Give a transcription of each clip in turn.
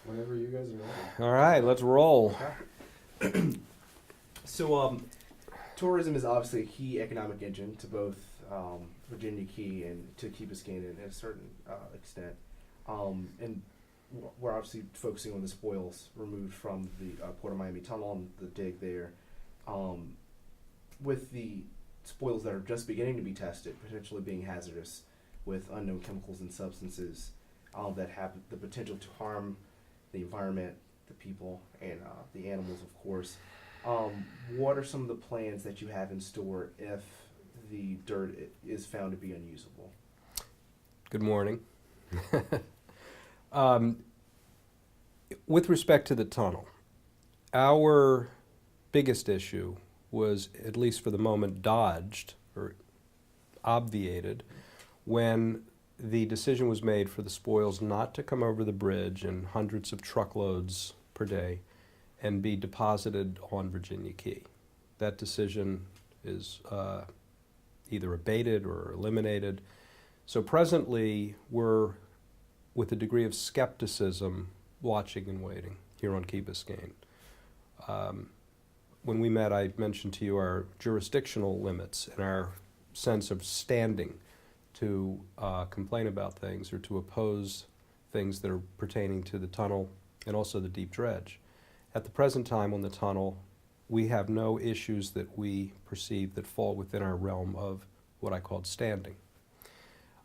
Whenever you guys are ready. All right, let's roll. So, tourism is obviously a key economic engine to both Virginia Key and to Key Biscayne at a certain extent. And we're obviously focusing on the spoils removed from the Port of Miami Tunnel and the dig there. With the spoils that are just beginning to be tested, potentially being hazardous with unknown chemicals and substances that have the potential to harm the environment, the people, and the animals, of course. What are some of the plans that you have in store if the dirt is found to be unusable? Good morning. With respect to the tunnel, our biggest issue was, at least for the moment, dodged or obviated when the decision was made for the spoils not to come over the bridge in hundreds of truckloads per day and be deposited on Virginia Key. That decision is either abated or eliminated. So presently, we're, with a degree of skepticism, watching and waiting here on Key Biscayne. When we met, I mentioned to you our jurisdictional limits and our sense of standing to complain about things or to oppose things that are pertaining to the tunnel and also the deep dredge. At the present time on the tunnel, we have no issues that we perceive that fall within our realm of what I called standing.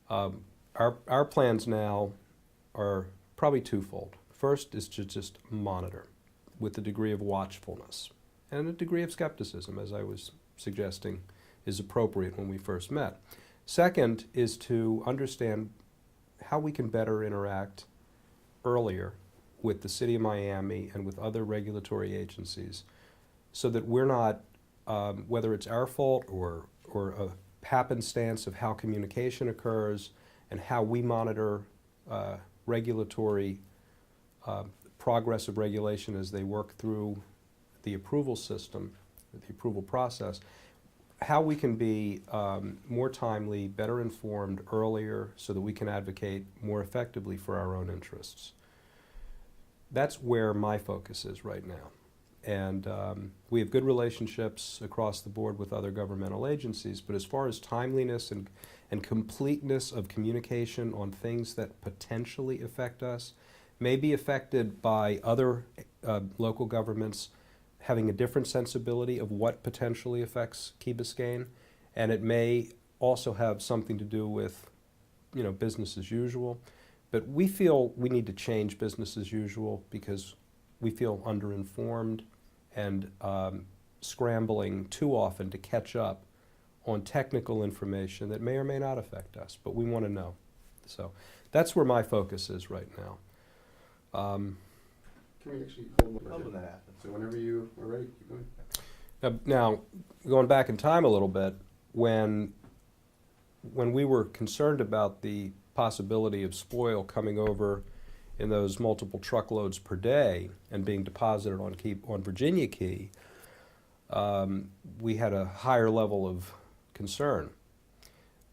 Our plans now are probably twofold. First is to just monitor with a degree of watchfulness and a degree of skepticism, as I was suggesting is appropriate when we first met. Second is to understand how we can better interact earlier with the City of Miami and with other regulatory agencies so that we're not, whether it's our fault or a happenstance of how communication occurs and how we monitor regulatory progress of regulation as they work through the approval system, the approval process, how we can be more timely, better informed earlier so that we can advocate more effectively for our own interests. That's where my focus is right now. And we have good relationships across the board with other governmental agencies, but as far as timeliness and completeness of communication on things that potentially affect us, may be affected by other local governments having a different sensibility of what potentially affects Key Biscayne, and it may also have something to do with, business as usual. But we feel we need to change business as usual because we feel underinformed and scrambling too often to catch up on technical information that may or may not affect us, but we want to know. So that's where my focus is right now. Can we actually hold one? How will that happen? So whenever you are ready, keep going. Now, going back in time a little bit, when we were concerned about the possibility of spoil coming over in those multiple truckloads per day and being deposited on Virginia Key, we had a higher level of concern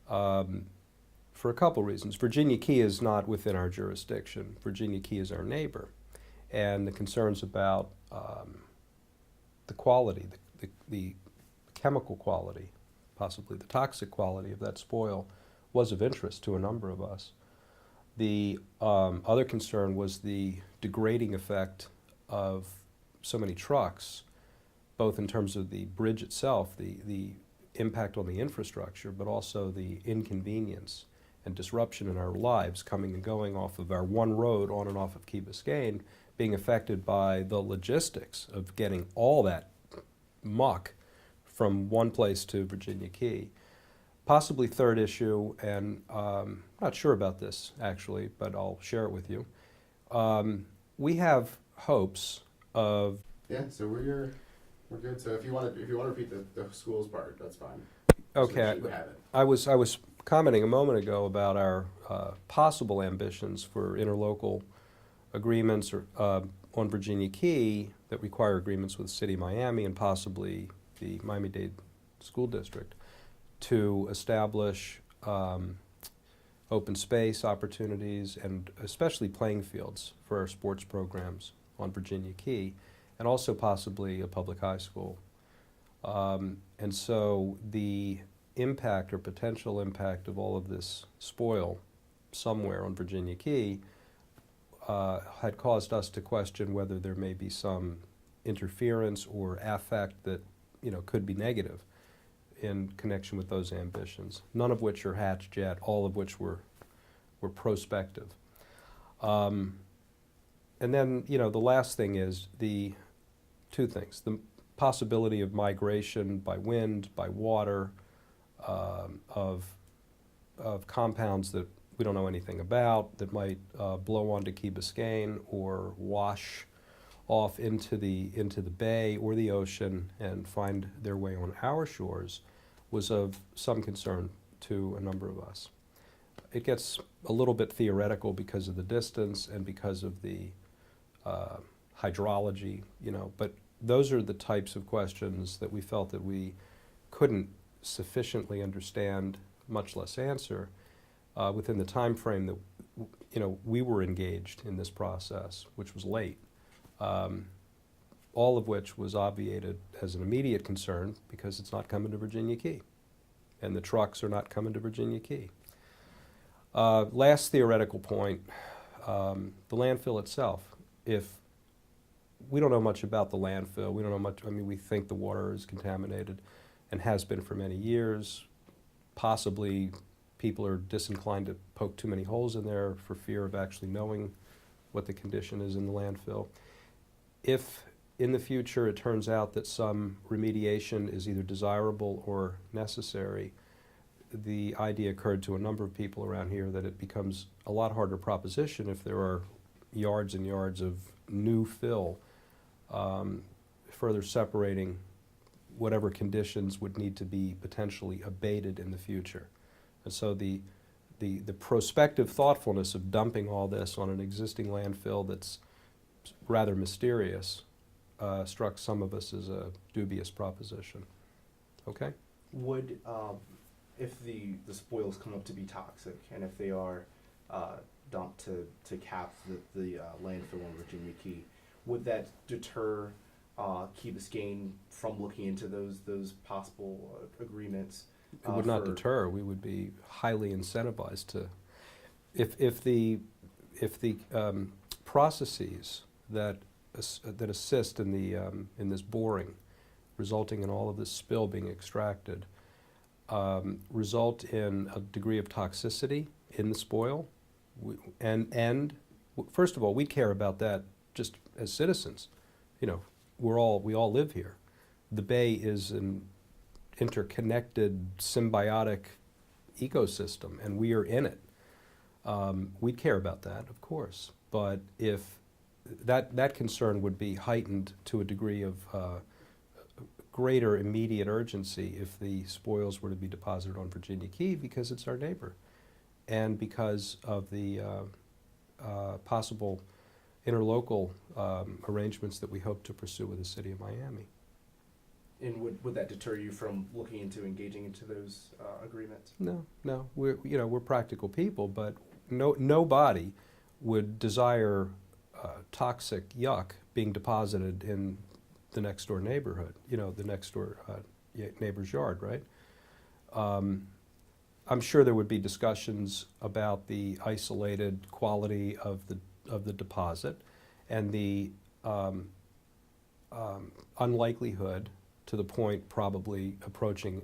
for a couple reasons. Virginia Key is not within our jurisdiction. Virginia Key is our neighbor. And the concerns about the quality, the chemical quality, possibly the toxic quality of that spoil was of interest to a number of us. The other concern was the degrading effect of so many trucks, both in terms of the bridge itself, the impact on the infrastructure, but also the inconvenience and disruption in our lives coming and going off of our one road on and off of Key Biscayne, being affected by the logistics of getting all that muck from one place to Virginia Key. Possibly third issue, and I'm not sure about this actually, but I'll share it with you. We have hopes of. Yeah, so we're good. So if you want to repeat the schools part, that's fine. Okay, So you have it. I was commenting a moment ago about our possible ambitions for interlocal agreements or, on Virginia Key that require agreements with the City of Miami and possibly the Miami-Dade School District to establish a open space opportunities, and especially playing fields for our sports programs on Virginia Key, and also possibly a public high school. And so the impact or potential impact of all of this spoil somewhere on Virginia Key had caused us to question whether there may be some interference or affect that, you know, could be negative in connection with those ambitions, none of which are hatched yet, all of which were prospective. And then, you know, the last thing is the two things: the possibility of migration by wind, by water, of compounds that we don't know anything about that might blow onto Key Biscayne or wash off into the bay or the ocean and find their way on our shores, was of some concern to a number of us. It gets a little bit theoretical because of the distance and because of the hydrology, you know, but those are the types of questions that we felt that we couldn't sufficiently understand, much less answer, within the time frame that, you know, we were engaged in this process, which was late. All of which was obviated as an immediate concern because it's not coming to Virginia Key, and the trucks are not coming to Virginia Key. Last theoretical point, the landfill itself. If we don't know much about the landfill, we don't know much, I mean, we think the water is contaminated and has been for many years. Possibly people are disinclined to poke too many holes in there for fear of actually knowing what the condition is in the landfill. If in the future it turns out that some remediation is either desirable or necessary, the idea occurred to a number of people around here that it becomes a lot harder proposition if there are yards and yards of new fill, further separating whatever conditions would need to be potentially abated in the future. And so the prospective thoughtfulness of dumping all this on an existing landfill that's rather mysterious struck some of us as a dubious proposition. Okay? Would, if the spoils come up to be toxic, and if they are dumped to cap the landfill on Virginia Key, would that deter Key Biscayne from looking into those possible agreements? It would not deter. We would be highly incentivized to, if the processes that assist in this boring, resulting in all of this spill being extracted, result in a degree of toxicity in the spoil, and first of all, we care about that just as citizens. You know, we all live here. The bay is an interconnected, symbiotic ecosystem, and we are in it. We care about that, of course, but if that concern would be heightened to a degree of greater immediate urgency if the spoils were to be deposited on Virginia Key, because it's our neighbor, and because of the possible interlocal arrangements that we hope to pursue with the city of Miami. And would that deter you from looking into engaging into those agreements? No. We're practical people, but nobody would desire toxic yuck being deposited in the next door neighborhood. You know, the next door neighbor's yard, right? I'm sure there would be discussions about the isolated quality of the deposit and the unlikelihood, to the point probably approaching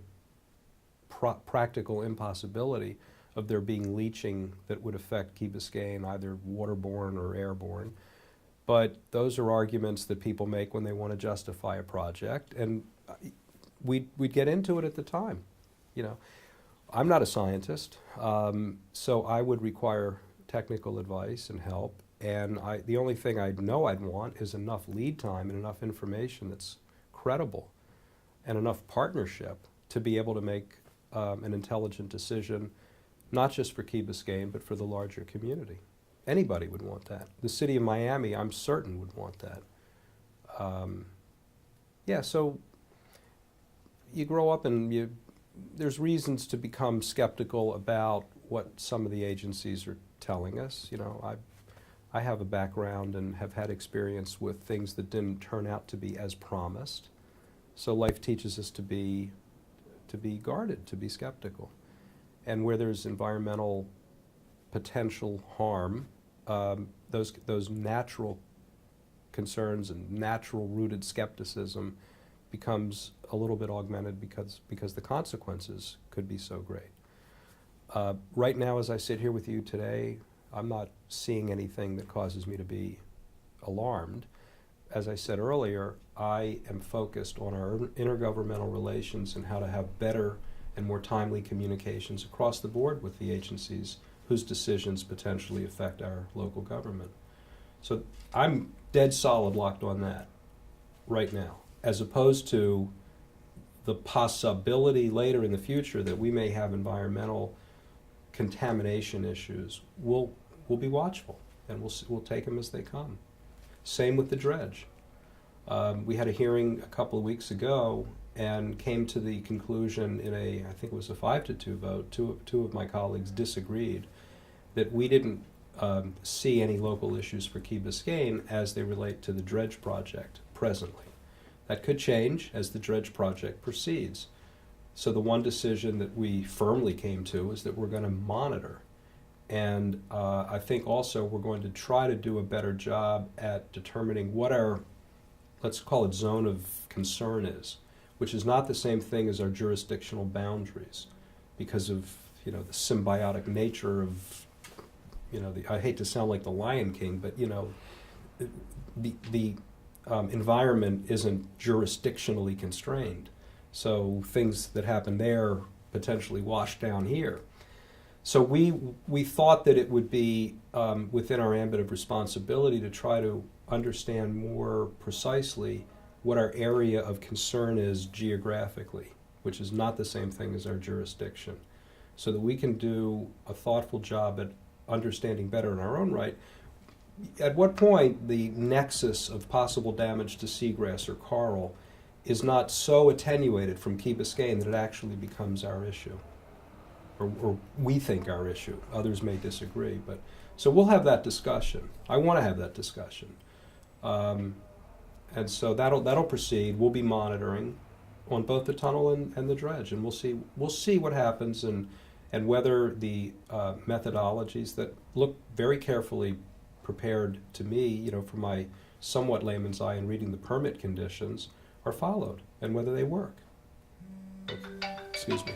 practical impossibility, of there being leaching that would affect Key Biscayne, either waterborne or airborne. But those are arguments that people make when they want to justify a project, and we'd get into it at the time. You know, I'm not a scientist, so I would require technical advice and help, and the only thing I'd want is enough lead time and enough information that's credible, and enough partnership to be able to make an intelligent decision, not just for Key Biscayne, but for the larger community. Anybody would want that. The city of Miami, I'm certain, would want that. So you grow up and there's reasons to become skeptical about what some of the agencies are telling us. You know, I have a background and have had experience with things that didn't turn out to be as promised. So life teaches us to be guarded, to be skeptical. And where there's environmental potential harm, those natural concerns and natural rooted skepticism becomes a little bit augmented because the consequences could be so great. Right now, as I sit here with you today, I'm not seeing anything that causes me to be alarmed. As I said earlier, I am focused on our intergovernmental relations and how to have better and more timely communications across the board with the agencies whose decisions potentially affect our local government. So I'm dead solid locked on that right now, as opposed to the possibility later in the future that we may have environmental contamination issues. We'll be watchful, and we'll take them as they come. Same with the dredge. We had a hearing a couple of weeks ago and came to the conclusion in I think it was a 5-2 vote, two of my colleagues disagreed, that we didn't see any local issues for Key Biscayne as they relate to the dredge project presently. That could change as the dredge project proceeds. So the one decision that we firmly came to is that we're going to monitor. And I think also we're going to try to do a better job at determining what our, let's call it, zone of concern is, which is not the same thing as our jurisdictional boundaries because of, you know, the symbiotic nature of, you know, I hate to sound like the Lion King, but, you know, the environment isn't jurisdictionally constrained. So things that happen there potentially wash down here. So we thought that it would be within our ambit of responsibility to try to understand more precisely what our area of concern is geographically, which is not the same thing as our jurisdiction, so that we can do a thoughtful job at understanding better in our own right at what point the nexus of possible damage to seagrass or coral is not so attenuated from Key Biscayne that it actually becomes our issue, or we think our issue. Others may disagree, but so we'll have that discussion. I want to have that discussion, and so that'll proceed. We'll be monitoring on both the tunnel and the dredge, and we'll see what happens and whether the methodologies that look very carefully prepared to me, you know, from my somewhat layman's eye in reading the permit conditions, are followed, and whether they work. Excuse me.